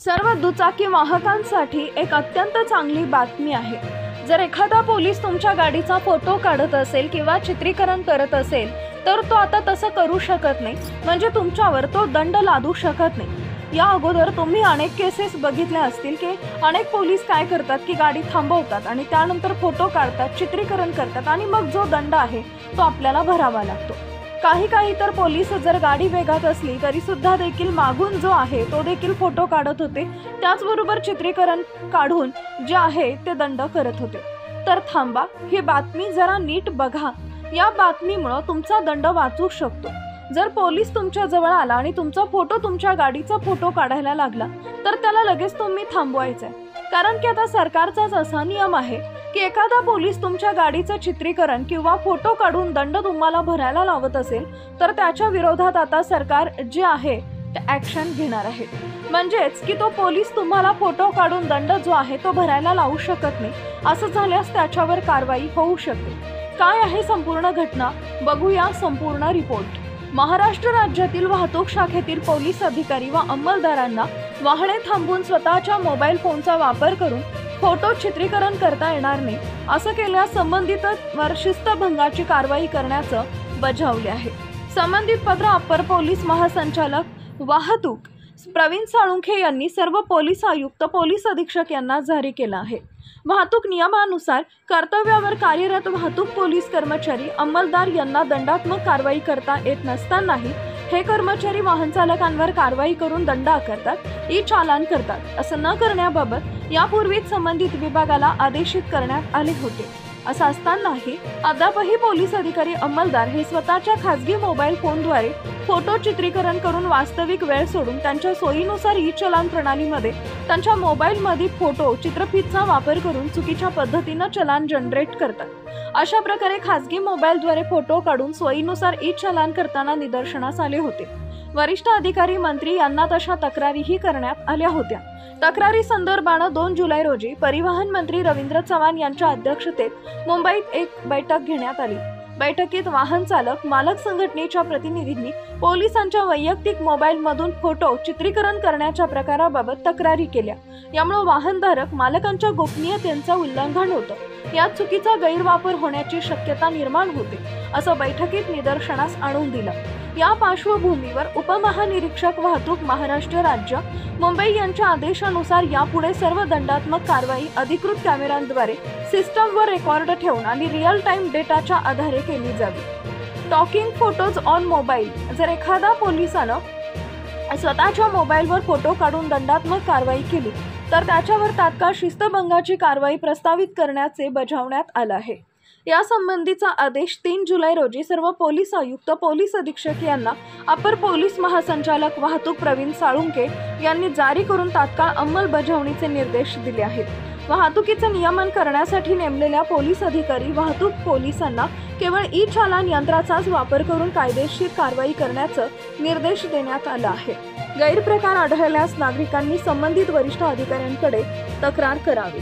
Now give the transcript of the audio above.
सर्व दुचाकी वाहकांसाठी एक अत्यंत चांगली बातमी आहे। जर एखादा पोलीस तुमच्या गाडीचा फोटो काढत असेल किंवा चित्रीकरण करत असेल तर तो आता तसं करू शकत नाही, म्हणजे तुमच्यावर तो दंड लादू शकत नाही। या अगोदर तुम्ही अनेक केसेस बघितल्या असतील की अनेक पोलीस काय करतात की गाडी थांबवतात आणि त्यानंतर फोटो काढतात, चित्रीकरण करतात आणि मग जो दंड आहे तो आपल्याला भरावा लागतो। काही तर पोलीस जर गाडी वेगात असली तरी सुद्धा देखील मागून जो आहे तो देखील फोटो काढत होते, त्याचबरोबर चित्रीकरण काढून जे आहे ते दंड करत होते। तर थांबा, ही बातमी जरा नीट बघा। या बातमीमुळे तुमचा दंड वाचू शकतो। जर पोलीस तुमच्या जवळ आला आणि तुमचा फोटो, तुमच्या गाडीचा फोटो काढायला लागला तर त्याला लगेच तुम्ही थांबवायचं, कारण की आता सरकारचाच असा नियम आहे की एखादा पोलीस तुमच्या गाडीचं चित्रीकरण किंवा फोटो काढून दंड तुम्हाला भरायला लावत असेल तर त्याच्या विरोधात आता सरकार जे आहे ते ॲक्शन घेणार आहे। म्हणजेच की तो पोलीस तुम्हाला फोटो काढून दंड जो आहे तो भरायला लावू शकत नाही। असं झाल्यास त्याच्यावर कारवाई होऊ शकते। काय आहे संपूर्ण घटना, बघूया संपूर्ण रिपोर्ट। महाराष्ट्र राज्यातील वाहतूक शाखेतील पोलीस अधिकारी व अंमलदारांना वाहने थांबवून स्वतःच्या मोबाईल फोनचा वापर करून फोटो चित्रीकरण करता येणार नाही, असं केल्यास संबंधितांवर शिस्तभंगाची कारवाई करण्याचं बजावले आहे। संबंधित पत्र अप्पर पोलीस महासंचालक वाहतूक प्रवीण साळुंखे यांनी सर्व पोलीस आयुक्त, पोलीस अधीक्षक यांना जारी केलं आहे। वाहतूक नियमानुसार कर्तव्यावर कार्यरत वाहतूक पोलीस कर्मचारी अंमलदार यांना दंडात्मक कारवाई करता येत नसतानाही हे कर्मचारी वाहन चालकांवर कारवाई करून दंड आकारतात, ई चालान करतात। असं न करण्याबाबत यापूर्वीच संबंधित विभागाला आदेशित करण्यात आले होते। असं असतानाही अद्यापही पोलीस अधिकारी अंमलदार हे स्वतःच्या खासगी मोबाईल फोनद्वारे फोटो चित्रीकरण करून वास्तविक वेळ सोडून त्यांच्या सोयीनुसार ई चलान प्रणालीमध्ये त्यांच्या मोबाईलमध्ये फोटो चित्रफितचा वापर करून चुकीच्या पद्धतीने चलान जनरेट करतात। अशा प्रकारे खासगी मोबाईलद्वारे फोटो काढून सोयीनुसार ई चलान करताना निदर्शनास आले होते। वरिष्ठ अधिकारी मंत्री यांना तशा तक्रारीही करण्यात आल्या होत्या। तक्रारी संदर्भाने 2 जुलै रोजी परिवहन मंत्री रवींद्र चव्हाण यांच्या अध्यक्षतेत मुंबईत एक बैठक घेण्यात आली। बैठकीत वाहन चालक मालक संघटनेच्या प्रतिनिधींनी पोलिसांच्या वैयक्तिक मोबाईलमधून फोटो चित्रीकरण करण्याच्या प्रकाराबाबत तक्रारी केल्या। यामुळे वाहनधारक मालकांच्या गोपनीयतेचं उल्लंघन होतं, यात चुकीचा गैरवापर होण्याची शक्यता निर्माण होते, असं बैठकीत निदर्शनास आणून दिलं। या पार्श्वभूमीवर उपमहानिरीक्षक वाहतूक महाराष्ट्र राज्य मुंबई यांच्या आदेशानुसार यापुढे सर्व दंडात्मक कारवाई अधिकृत कॅमेऱ्यांद्वारे सिस्टमवर रेकॉर्ड ठेवून आणि रिअल टाइम डेटाच्या आधारे केली जावी। Talking photos on mobile. जर एखादा पोलिसानं स्वतःच्या मोबाईलवर फोटो काढून दंडात्मक कारवाई केली तर त्याच्यावर तात्काळ शिस्तभंगाची कारवाई प्रस्तावित करण्याचे बजावण्यात आलं आहे। या संबंधीचा आदेश 3 जुलै रोजी सर्व पोलीस आयुक्त, पोलीस अधीक्षक यांना अपर पोलीस महासंचालक वाहतूक प्रवीण साळुंखे यांनी जारी करून तात्काळ अंमलबजावणीचे निर्देश दिले आहेत। वाहतुकीचे नियमन करण्यासाठी नेमलेल्या पोलीस अधिकारी वाहतूक पोलिसांना केवळ ई चालान यंत्राचाच वापर करून कायदेशीर कारवाई करण्याचा निर्देश देण्यात आला आहे। गैरप्रकार आढळल्यास नागरिकांनी संबंधित वरिष्ठ अधिकाऱ्यांकडे तक्रार करावी।